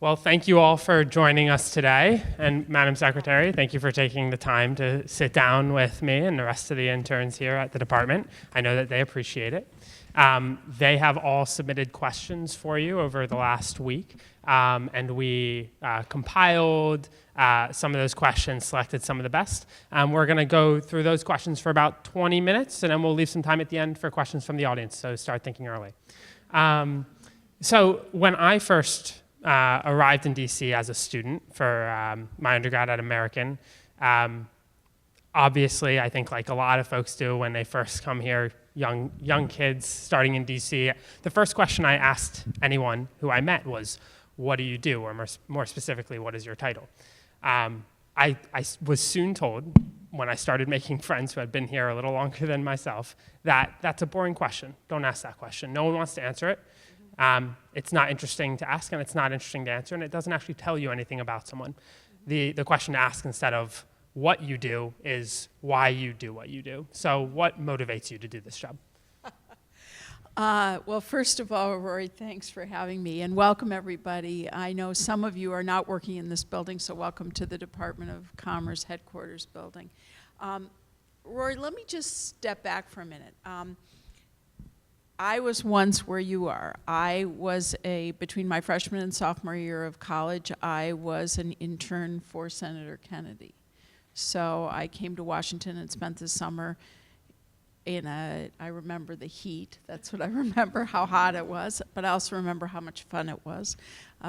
Well, thank you all for joining us today. And Madam Secretary, thank you for taking the time to sit down with me and the rest of the interns here at the department. I know that they appreciate it. They have all submitted questions for you over the last week, and we compiled some of those questions, selected some of the best. We're going to go through those questions for about 20 minutes, and then we'll leave some time at the end for questions from the audience, so start thinking early. So when I first arrived in DC as a student for my undergrad at American, obviously, I think like a lot of folks do when they first come here, young kids starting in DC, the first question I asked anyone who I met was, what do you do? Or more specifically, what is your title? I was soon told, when I started making friends who had been here a little longer than myself, that that's a boring question. Don't ask that question. No one wants to answer it. It's not interesting to ask, and it's not interesting to answer, and it doesn't actually tell you anything about someone. The question to ask instead of what you do is why you do what you do. So what motivates you to do this job? Well, first of all, Rory, thanks for having me, and welcome everybody. I know some of you are not working in this building, so welcome to the Department of Commerce headquarters building. Rory, let me just step back for a minute. I was once where you are. I was between my freshman and sophomore year of college, I was an intern for Senator Kennedy. So I came to Washington and spent the summer I remember the heat. That's what I remember, how hot it was. But I also remember how much fun it was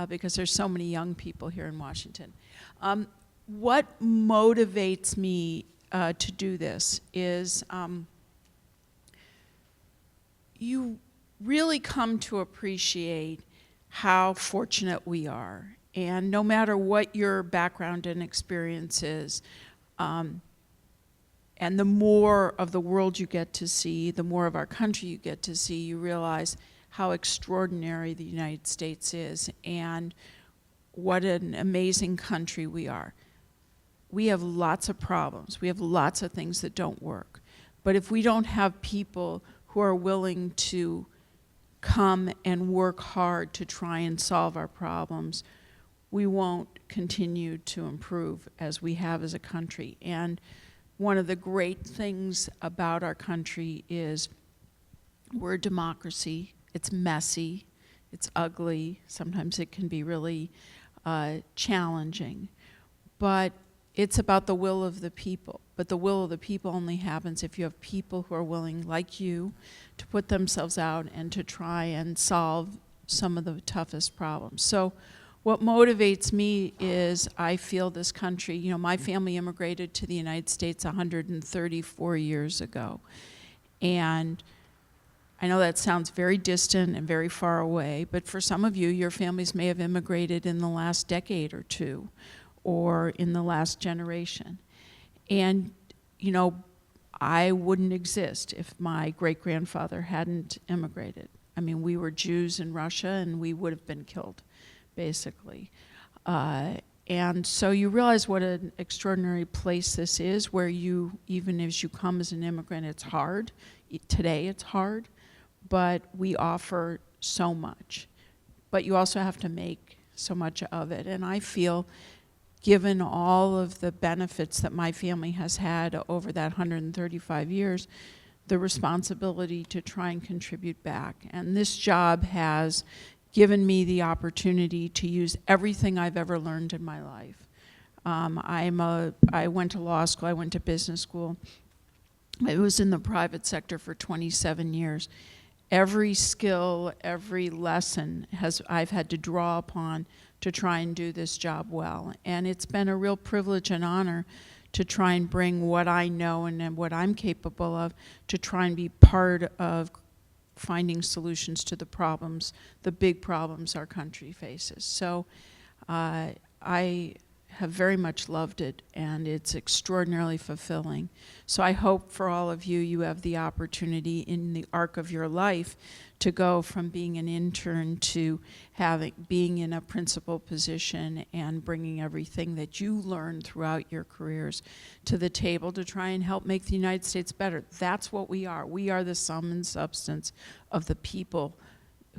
because there's so many young people here in Washington. What motivates me to do this is you really come to appreciate how fortunate we are. And no matter what your background and experience is, and the more of the world you get to see, the more of our country you get to see, you realize how extraordinary the United States is and what an amazing country we are. We have lots of problems. We have lots of things that don't work. But if we don't have people who are willing to come and work hard to try and solve our problems, we won't continue to improve as we have as a country. And one of the great things about our country is we're a democracy. It's messy, it's ugly, sometimes it can be really challenging, but it's about the will of the people. But the will of the people only happens if you have people who are willing, like you, to put themselves out and to try and solve some of the toughest problems. So what motivates me is I feel this country, my family immigrated to the United States 134 years ago. And I know that sounds very distant and very far away, but for some of you, your families may have immigrated in the last decade or two, or in the last generation. And, I wouldn't exist if my great-grandfather hadn't immigrated. I mean, we were Jews in Russia, and we would have been killed, basically. And so you realize what an extraordinary place this is, where even as you come as an immigrant, it's hard. Today it's hard, but we offer so much. But you also have to make so much of it. And I feel, given all of the benefits that my family has had over that 135 years, the responsibility to try and contribute back. And this job has given me the opportunity to use everything I've ever learned in my life. I went to law school, I went to business school. I was in the private sector for 27 years. Every skill, every lesson I've had to draw upon to try and do this job well. And it's been a real privilege and honor to try and bring what I know and what I'm capable of to try and be part of finding solutions to the problems, the big problems our country faces. So I have very much loved it, and it's extraordinarily fulfilling. So I hope for all of you, you have the opportunity in the arc of your life to go from being an intern to being in a principal position and bringing everything that you learned throughout your careers to the table to try and help make the United States better. That's what we are. We are the sum and substance of the people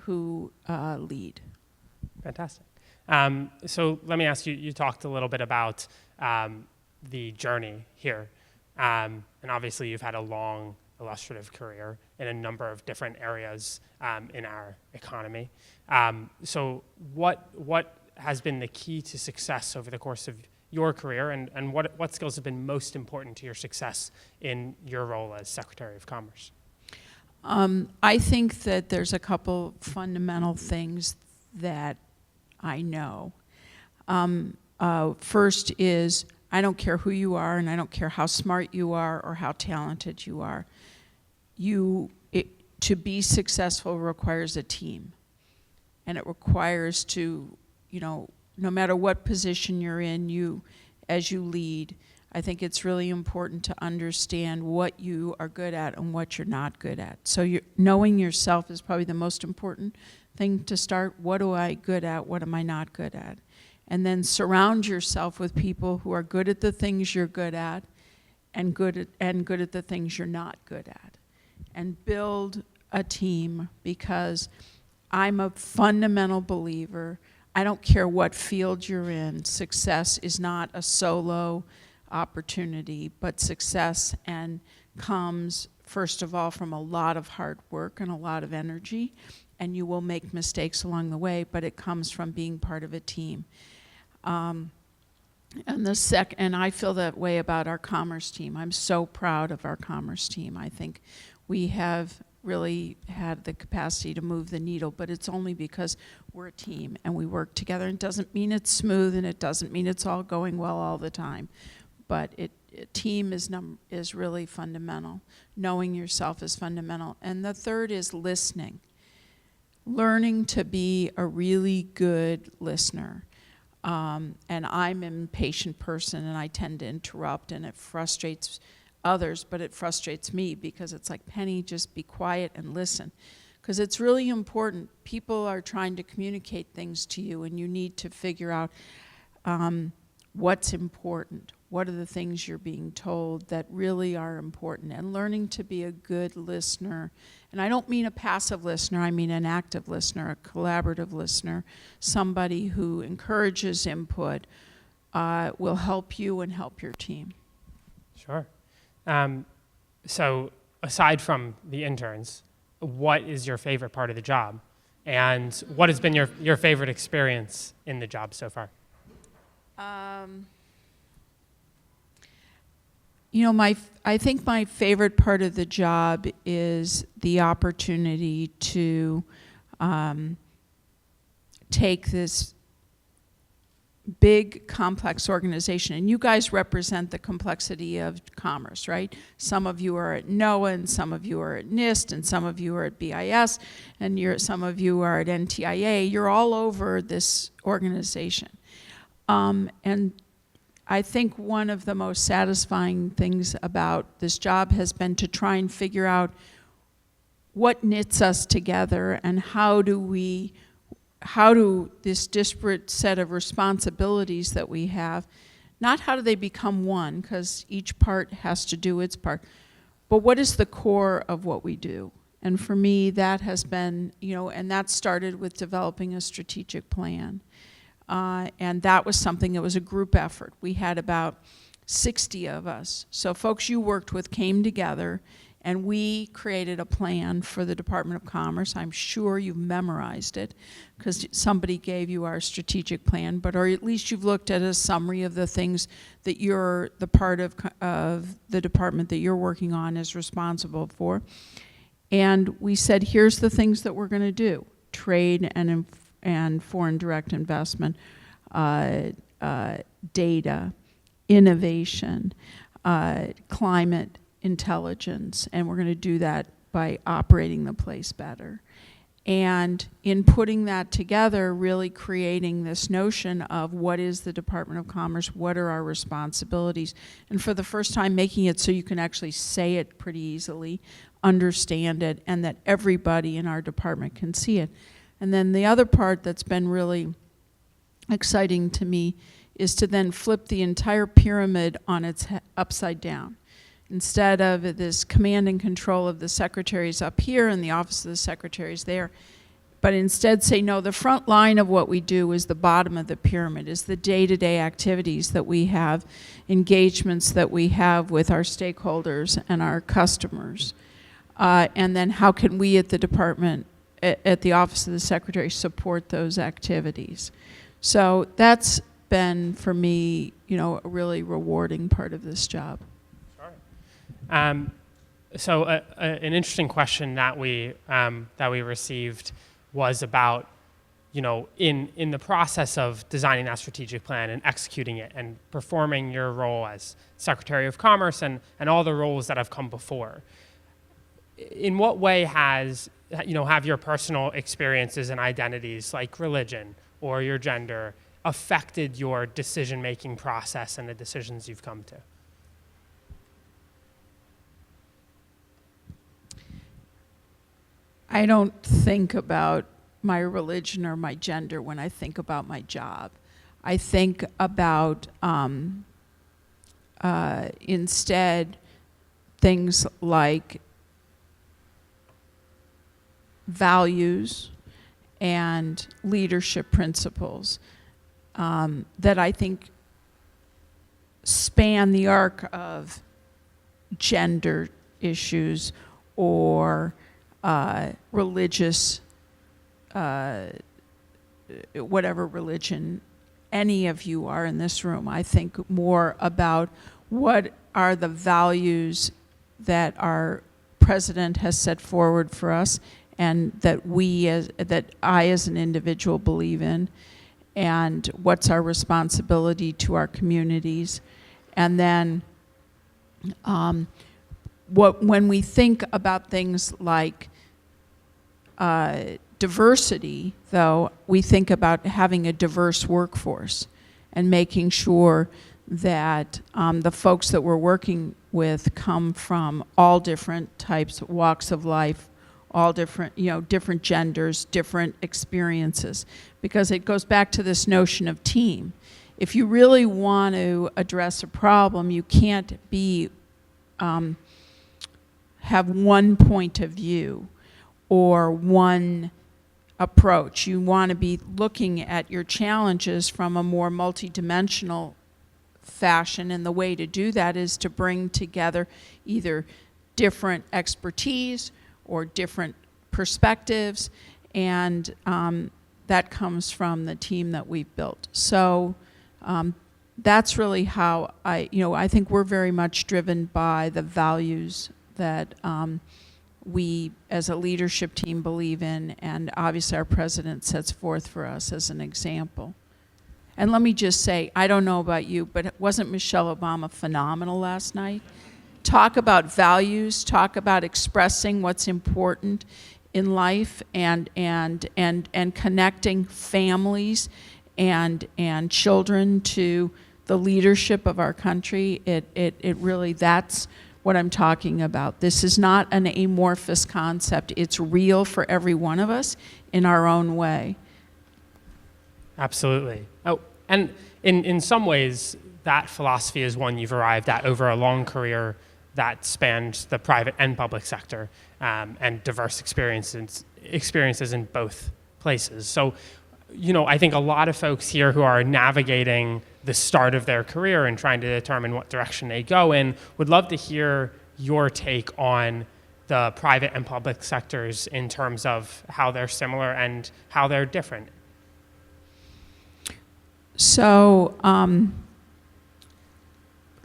who lead. Fantastic. So let me ask you, you talked a little bit about the journey here. And obviously you've had a long, illustrative career in a number of different areas in our economy. So what has been the key to success over the course of your career, and what skills have been most important to your success in your role as Secretary of Commerce? I think that there's a couple fundamental things that I know. First is, I don't care who you are, and I don't care how smart you are or how talented you are. To be successful requires a team. And it requires to, no matter what position you're in, as you lead, I think it's really important to understand what you are good at and what you're not good at. So knowing yourself is probably the most important thing to start. What am I good at? What am I not good at? And then surround yourself with people who are good at the things you're good at and good at the things you're not good at. And build a team, because I'm a fundamental believer. I don't care what field you're in. Success is not a solo opportunity, but success comes, first of all, from a lot of hard work and a lot of energy, and you will make mistakes along the way, but it comes from being part of a team. And I feel that way about our commerce team. I'm so proud of our commerce team. I think we have really had the capacity to move the needle, but it's only because we're a team and we work together. It doesn't mean it's smooth, and it doesn't mean it's all going well all the time, but team is really fundamental. Knowing yourself is fundamental. And the third is listening. Learning to be a really good listener. And I'm an impatient person, and I tend to interrupt, and it frustrates others, but it frustrates me, because it's like, Penny, just be quiet and listen. Because it's really important. People are trying to communicate things to you, and you need to figure out what's important. What are the things you're being told that really are important? And learning to be a good listener. And I don't mean a passive listener, I mean an active listener, a collaborative listener, somebody who encourages input, will help you and help your team. Sure. So aside from the interns, what is your favorite part of the job? And what has been your favorite experience in the job so far? I think my favorite part of the job is the opportunity to take this big, complex organization, and you guys represent the complexity of commerce, right? Some of you are at NOAA, and some of you are at NIST, and some of you are at BIS, and some of you are at NTIA. You're all over this organization. And I think one of the most satisfying things about this job has been to try and figure out what knits us together, and how do this disparate set of responsibilities that we have, not how do they become one, because each part has to do its part, but what is the core of what we do? And for me, that has been, and that started with developing a strategic plan. And that was something that was a group effort. We had about 60 of us. So folks you worked with came together, and we created a plan for the Department of Commerce. I'm sure you've memorized it, because somebody gave you our strategic plan, or at least you've looked at a summary of the things that the part of the department that you're working on is responsible for. And we said, here's the things that we're going to do: trade and foreign direct investment, data, innovation, climate intelligence, and we're going to do that by operating the place better. And in putting that together, really creating this notion of what is the Department of Commerce, what are our responsibilities, and for the first time making it so you can actually say it pretty easily, understand it, and that everybody in our department can see it. And then the other part that's been really exciting to me is to then flip the entire pyramid on its upside down. Instead of this command and control of the secretaries up here and the office of the secretaries there, but instead say, no, the front line of what we do is the bottom of the pyramid, is the day-to-day activities that we have, engagements that we have with our stakeholders and our customers. And then how can we at the department, at the Office of the Secretary, support those activities? So that's been, for me, a really rewarding part of this job. Sure. So an interesting question that we received was about, in the process of designing that strategic plan and executing it and performing your role as Secretary of Commerce and all the roles that have come before. In what way have your personal experiences and identities, like religion or your gender, affected your decision-making process and the decisions you've come to? I don't think about my religion or my gender when I think about my job. I think about instead things like values and leadership principles that I think span the arc of gender issues or religious, whatever religion any of you are in this room. I think more about what are the values that our president has set forward for us and that I as an individual believe in, and what's our responsibility to our communities. And then when we think about things like diversity, though, we think about having a diverse workforce and making sure that the folks that we're working with come from all different types, walks of life, all different, different genders, different experiences, because it goes back to this notion of team. If you really want to address a problem, you can't have one point of view or one approach. You want to be looking at your challenges from a more multidimensional fashion, and the way to do that is to bring together either different expertise or different perspectives, and that comes from the team that we've built. So that's really how I think we're very much driven by the values that we as a leadership team believe in, and obviously our president sets forth for us as an example. And let me just say, I don't know about you, but wasn't Michelle Obama phenomenal last night? Talk about values, talk about expressing what's important in life, and connecting families and children to the leadership of our country. It really, that's what I'm talking about. This is not an amorphous concept. It's real for every one of us in our own way. Absolutely. Oh, and in some ways, that philosophy is one you've arrived at over a long career that spanned the private and public sector, and diverse experiences in both places. So, I think a lot of folks here who are navigating the start of their career and trying to determine what direction they go in would love to hear your take on the private and public sectors in terms of how they're similar and how they're different. So,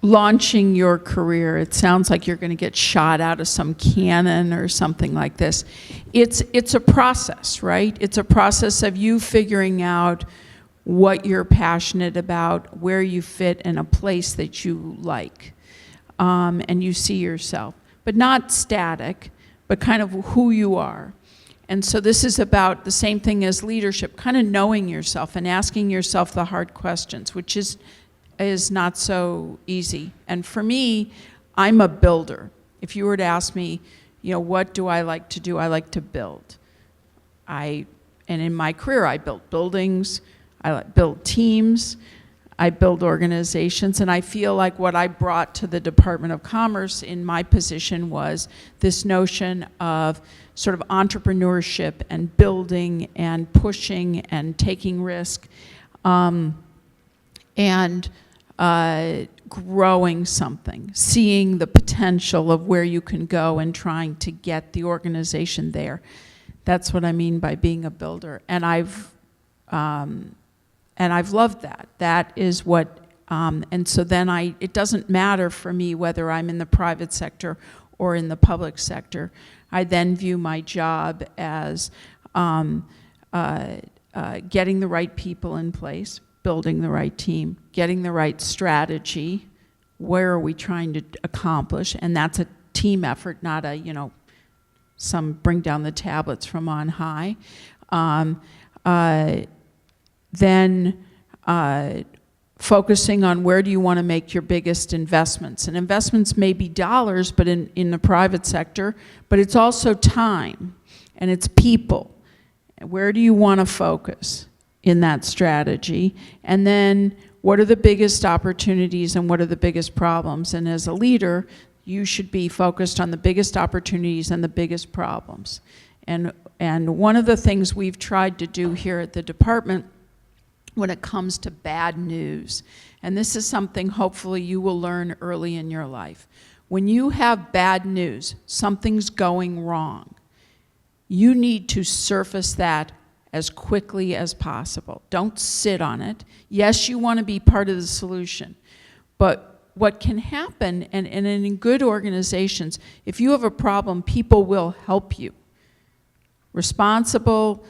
launching your career, it sounds like you're going to get shot out of some cannon or something like this. It's a process, right? It's a process of you figuring out what you're passionate about, where you fit in a place that you like, and you see yourself. But not static, but kind of who you are. And so this is about the same thing as leadership, kind of knowing yourself and asking yourself the hard questions, which is not so easy. And for me, I'm a builder. If you were to ask me, what do I like to do? I like to build. And in my career, I built buildings, I built teams, I build organizations, and I feel like what I brought to the Department of Commerce in my position was this notion of sort of entrepreneurship and building and pushing and taking risk, and growing something, seeing the potential of where you can go and trying to get the organization there. That's what I mean by being a builder, and I've loved that. That is what, and so then it doesn't matter for me whether I'm in the private sector or in the public sector. I then view my job as getting the right people in place, building the right team, getting the right strategy. Where are we trying to accomplish? And that's a team effort, not a, some bring down the tablets from on high. Then focusing on where do you want to make your biggest investments. And investments may be dollars, but in the private sector, but it's also time and it's people. Where do you want to focus in that strategy? And then what are the biggest opportunities and what are the biggest problems? And as a leader, you should be focused on the biggest opportunities and the biggest problems. And one of the things we've tried to do here at the department when it comes to bad news, and this is something hopefully you will learn early in your life. When you have bad news, something's going wrong, you need to surface that as quickly as possible. Don't sit on it. Yes, you want to be part of the solution, but what can happen, and in good organizations, if you have a problem, people will help you. Responsible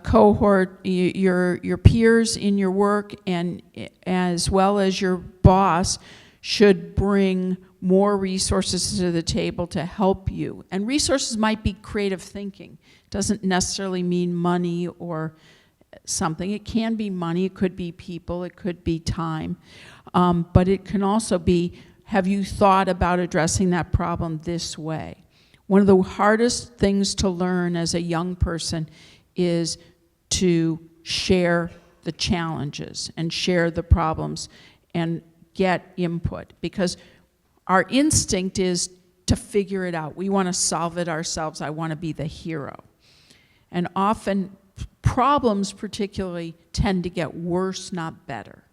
cohort, your peers in your work, and as well as your boss should bring more resources to the table to help you. And resources might be creative thinking. It doesn't necessarily mean money or something. It can be money, it could be people, it could be time. But it can also be, have you thought about addressing that problem this way? One of the hardest things to learn as a young person is to share the challenges and share the problems and get input, because our instinct is to figure it out. We want to solve it ourselves. I want to be the hero. And often problems particularly tend to get worse, not better.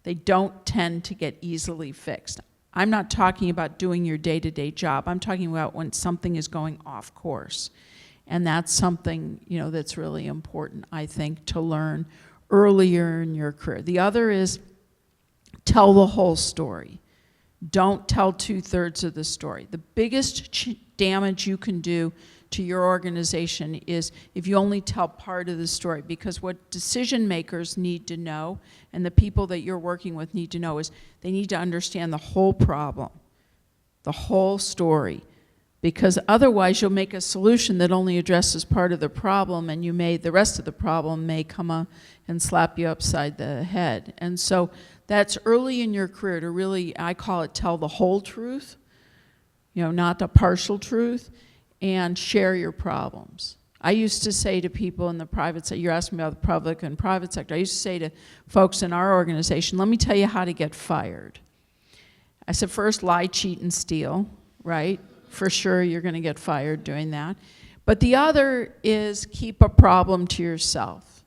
They don't tend to get easily fixed. I'm not talking about doing your day-to-day job. I'm talking about when something is going off course. And that's something, that's really important, I think, to learn earlier in your career. The other is tell the whole story. Don't tell 2/3 of the story. The biggest damage you can do to your organization is if you only tell part of the story, because what decision makers need to know and the people that you're working with need to know is they need to understand the whole problem, the whole story, because otherwise you'll make a solution that only addresses part of the problem, and the rest of the problem may come up and slap you upside the head. And so that's early in your career to really, I call it, tell the whole truth, not the partial truth, and share your problems. I used to say to people in the private sector, you're asking about the public and private sector, I used to say to folks in our organization, let me tell you how to get fired. I said, first, lie, cheat, and steal, right? For sure you're going to get fired doing that. But the other is keep a problem to yourself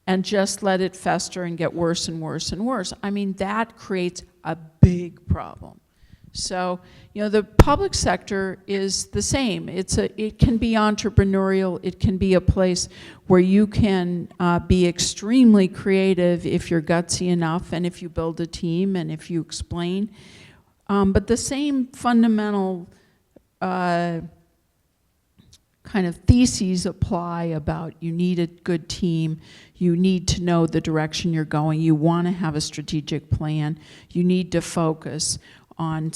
and just let it fester and get worse and worse and worse. I mean, that creates a big problem. So, the public sector is the same. It can be entrepreneurial. It can be a place where you can be extremely creative if you're gutsy enough and if you build a team and if you explain. But the same fundamental kind of theses apply about you need a good team, you need to know the direction you're going, you want to have a strategic plan, you need to focus on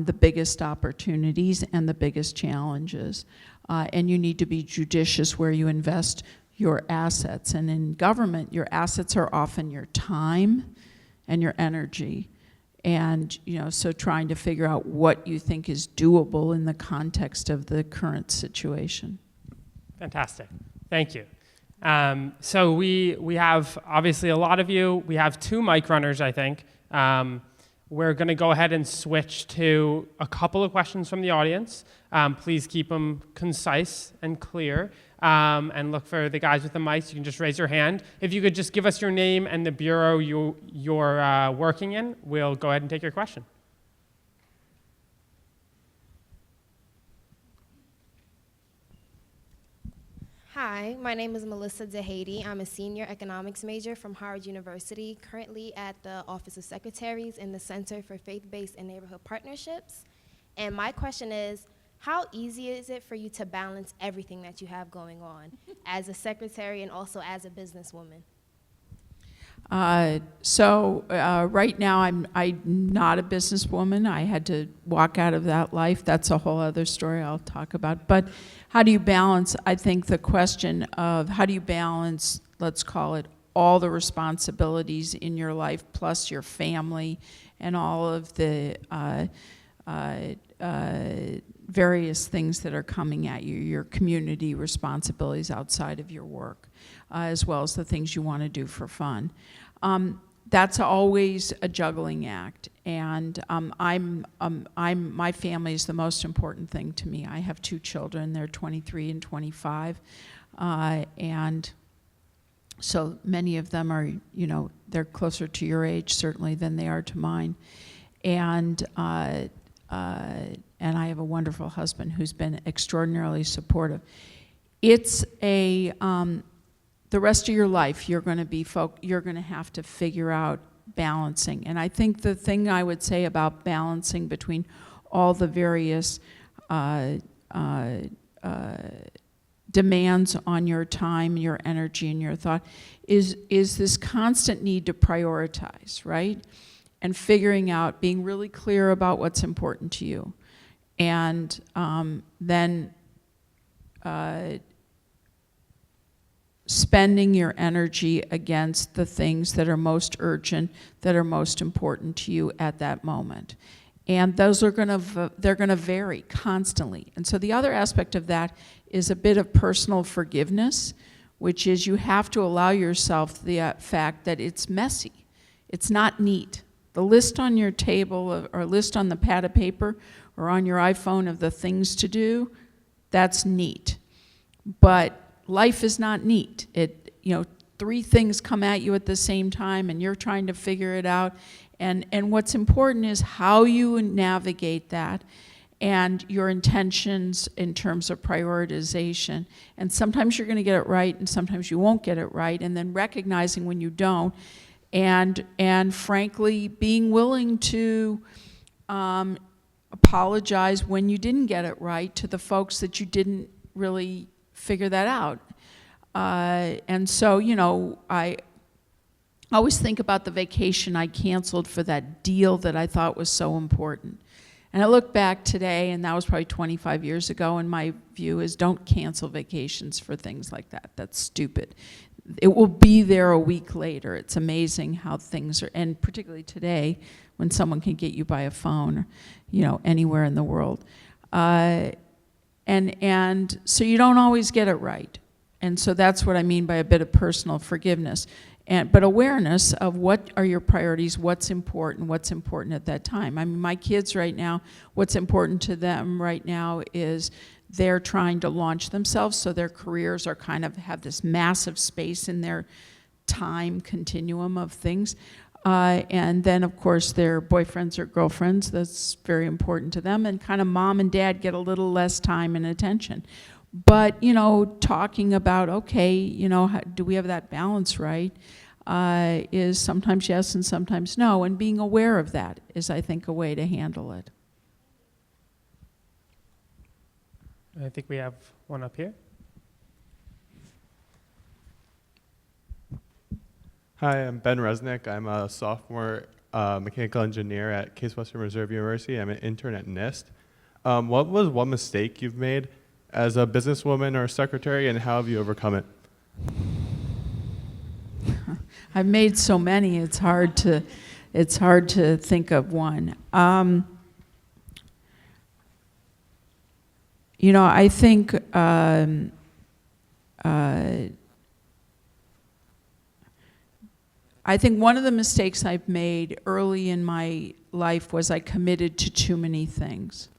the biggest opportunities and the biggest challenges, and you need to be judicious where you invest your assets. And in government, your assets are often your time and your energy. And, so trying to figure out what you think is doable in the context of the current situation. Fantastic. Thank you. So we have obviously a lot of you. We have 2 mic runners, I think. We're going to go ahead and switch to a couple of questions from the audience. Please keep them concise and clear. And look for the guys with the mics. You can just raise your hand. If you could just give us your name and the bureau you're working in, we'll go ahead and take your question. Hi, my name is Melissa DeHady. I'm a senior economics major from Howard University, currently at the Office of Secretaries in the Center for Faith-Based and Neighborhood Partnerships. And my question is, how easy is it for you to balance everything that you have going on as a secretary and also as a businesswoman? Right now I'm not a businesswoman. I had to walk out of that life. That's a whole other story I'll talk about. But how do you balance, I think the question of how do you balance, let's call it, all the responsibilities in your life plus your family and all of the various things that are coming at you, your community responsibilities outside of your work, as well as the things you want to do for fun. That's always a juggling act, and my family is the most important thing to me. I have 2 children; they're 23 and 25, and so many of them are, they're closer to your age certainly than they are to mine, and I have a wonderful husband who's been extraordinarily supportive. It's the rest of your life you're going to have to figure out balancing. And I think the thing I would say about balancing between all the various demands on your time, your energy, and your thought is this constant need to prioritize, right? And figuring out, being really clear about what's important to you. And then spending your energy against the things that are most urgent, that are most important to you at that moment. And those are they're going to vary constantly. And so the other aspect of that is a bit of personal forgiveness, which is you have to allow yourself the fact that it's messy. It's not neat. The list on your table or list on the pad of paper or on your iPhone of the things to do, that's neat. But life is not neat. 3 things come at you at the same time and you're trying to figure it out. And what's important is how you navigate that and your intentions in terms of prioritization. And sometimes you're going to get it right and sometimes you won't get it right, and then recognizing when you don't, and frankly being willing to apologize when you didn't get it right to the folks that you didn't really figure that out. And so, I always think about the vacation I canceled for that deal that I thought was so important. And I look back today, and that was probably 25 years ago, and my view is don't cancel vacations for things like that. That's stupid. It will be there a week later. It's amazing how things are, and particularly today when someone can get you by a phone, anywhere in the world. And so you don't always get it right. And so that's what I mean by a bit of personal forgiveness. But awareness of what are your priorities, what's important at that time. I mean, my kids right now, what's important to them right now is they're trying to launch themselves, so their careers are kind of have this massive space in their time continuum of things. And then, of course, their boyfriends or girlfriends, that's very important to them. And kind of mom and dad get a little less time and attention. But, talking about, okay, do we have that balance right, is sometimes yes and sometimes no. And being aware of that is, I think, a way to handle it. I think we have one up here. Hi, I'm Ben Resnick. I'm a sophomore mechanical engineer at Case Western Reserve University. I'm an intern at NIST. What was one mistake you've made as a businesswoman or secretary, and how have you overcome it? I've made so many, it's hard to think of one. I think I think one of the mistakes I've made early in my life was I committed to too many things.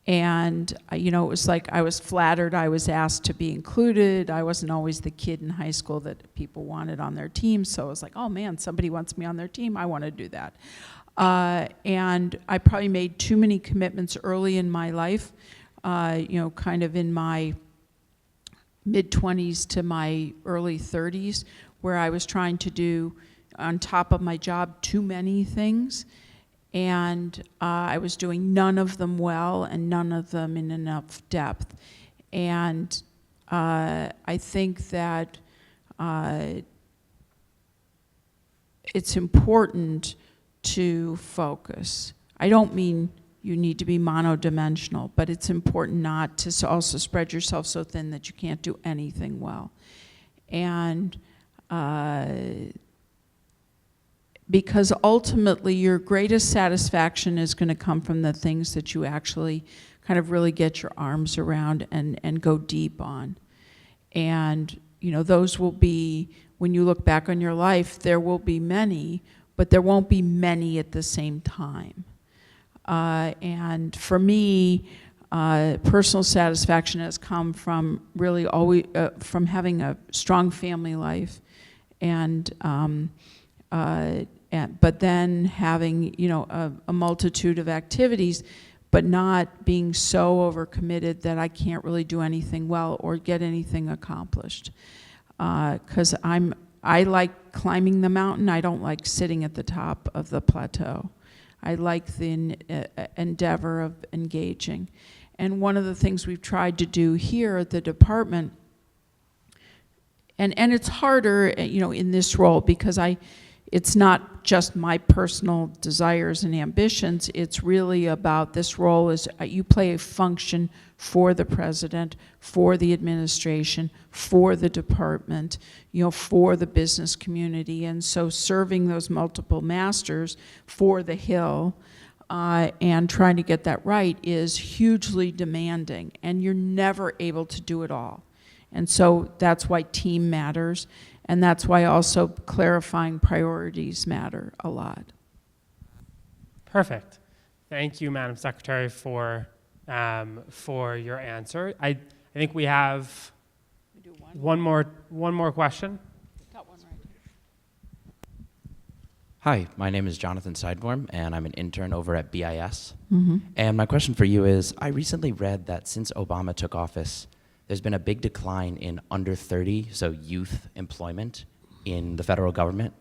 And, it was like I was flattered I was asked to be included. I wasn't always the kid in high school that people wanted on their team, so I was like, oh man, somebody wants me on their team, I want to do that. And I probably made too many commitments early in my life, kind of in my mid-20s to my early 30s, where I was trying to do, on top of my job, too many things. And I was doing none of them well and none of them in enough depth. And I think that it's important to focus. I don't mean you need to be monodimensional, but it's important not to also spread yourself so thin that you can't do anything well. And because ultimately your greatest satisfaction is going to come from the things that you actually kind of really get your arms around and go deep on. And those will be, when you look back on your life, there will be many, but there won't be many at the same time. And for me, personal satisfaction has come from really always from having a strong family life, but then having a multitude of activities, but not being so overcommitted that I can't really do anything well or get anything accomplished. Because I like climbing the mountain. I don't like sitting at the top of the plateau. I like the endeavor of engaging. And one of the things we've tried to do here at the department, and it's harder, in this role because it's not just my personal desires and ambitions, it's really about this role is you play a function for the president, for the administration, for the department, for the business community. And so serving those multiple masters for the Hill and trying to get that right is hugely demanding, and you're never able to do it all. And so that's why team matters. And that's why also clarifying priorities matter a lot. Perfect. Thank you, Madam Secretary, for your answer. I think we have one more question. Got one right here. Hi, my name is Jonathan Sideworm, and I'm an intern over at BIS. Mm-hmm. And my question for you is, I recently read that since Obama took office, there's been a big decline in under 30, so youth employment in the federal government.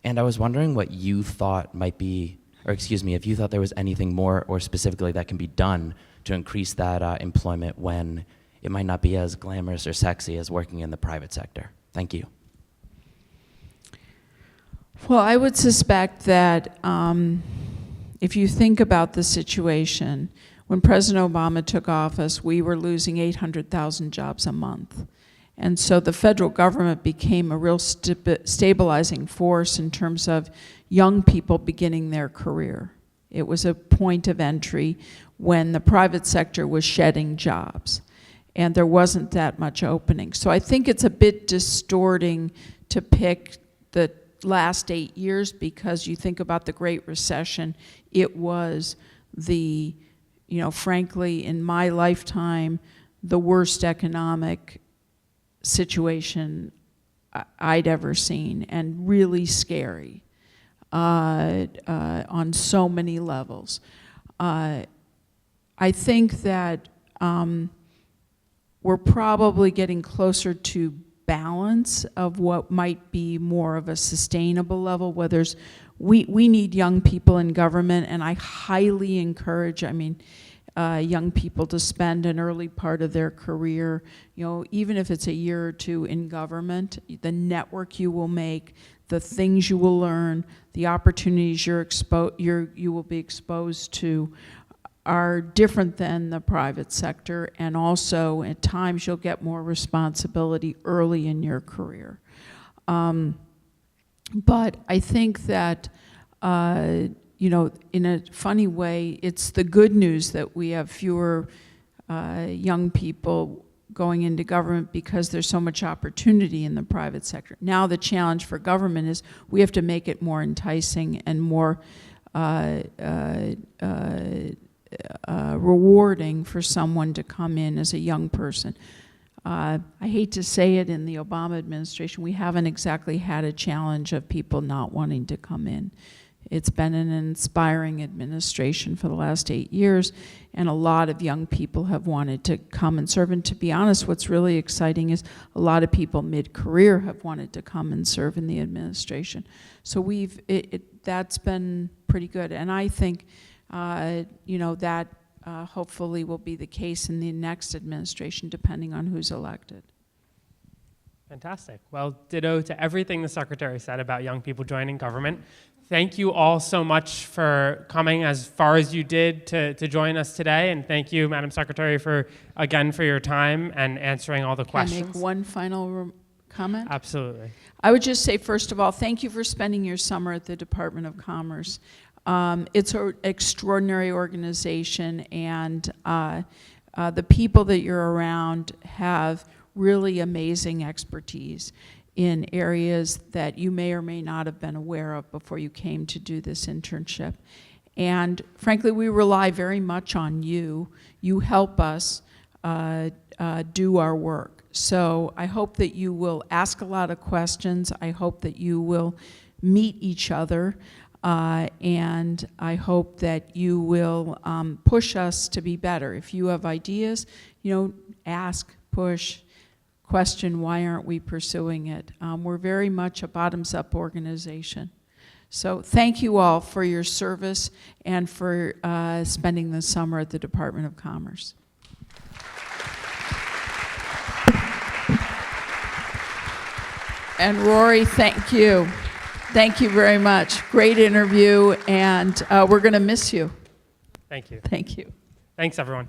And I was wondering what you thought might be, or excuse me, if you thought there was anything more or specifically that can be done to increase that employment when it might not be as glamorous or sexy as working in the private sector. Thank you. Well, I would suspect that if you think about the situation, when President Obama took office, we were losing 800,000 jobs a month. And so the federal government became a real stabilizing force in terms of young people beginning their career. It was a point of entry when the private sector was shedding jobs, and there wasn't that much opening. So I think it's a bit distorting to pick the last 8 years, because you think about the Great Recession, it was the, frankly, in my lifetime, the worst economic situation I'd ever seen, and really scary on so many levels. I think that we're probably getting closer to balance of what might be more of a sustainable level, where we need young people in government, and I highly encourage, young people to spend an early part of their career, even if it's a year or two in government. The network you will make, the things you will learn, the opportunities you will be exposed to are different than the private sector, and also at times you'll get more responsibility early in your career. But I think that in a funny way, it's the good news that we have fewer young people going into government because there's so much opportunity in the private sector. Now the challenge for government is we have to make it more enticing and more rewarding for someone to come in as a young person. I hate to say it, in the Obama administration, we haven't exactly had a challenge of people not wanting to come in. It's been an inspiring administration for the last 8 years, and a lot of young people have wanted to come and serve. And to be honest, what's really exciting is a lot of people mid-career have wanted to come and serve in the administration. So that's been pretty good. And I think that hopefully will be the case in the next administration, depending on who's elected. Fantastic. Well, ditto to everything the Secretary said about young people joining government. Thank you all so much for coming as far as you did to join us today. And thank you, Madam Secretary, for your time and answering all the questions. Can I make one final comment? Absolutely. I would just say, first of all, thank you for spending your summer at the Department of Commerce. It's an extraordinary organization, and the people that you're around have really amazing expertise in areas that you may or may not have been aware of before you came to do this internship. And frankly, we rely very much on you. You help us do our work. So I hope that you will ask a lot of questions. I hope that you will meet each other. And I hope that you will push us to be better. If you have ideas, ask, push, question, why aren't we pursuing it? We're very much a bottoms-up organization. So thank you all for your service and for spending the summer at the Department of Commerce. And Rory, thank you. Thank you very much. Great interview, and we're going to miss you. Thank you. Thank you. Thanks, everyone.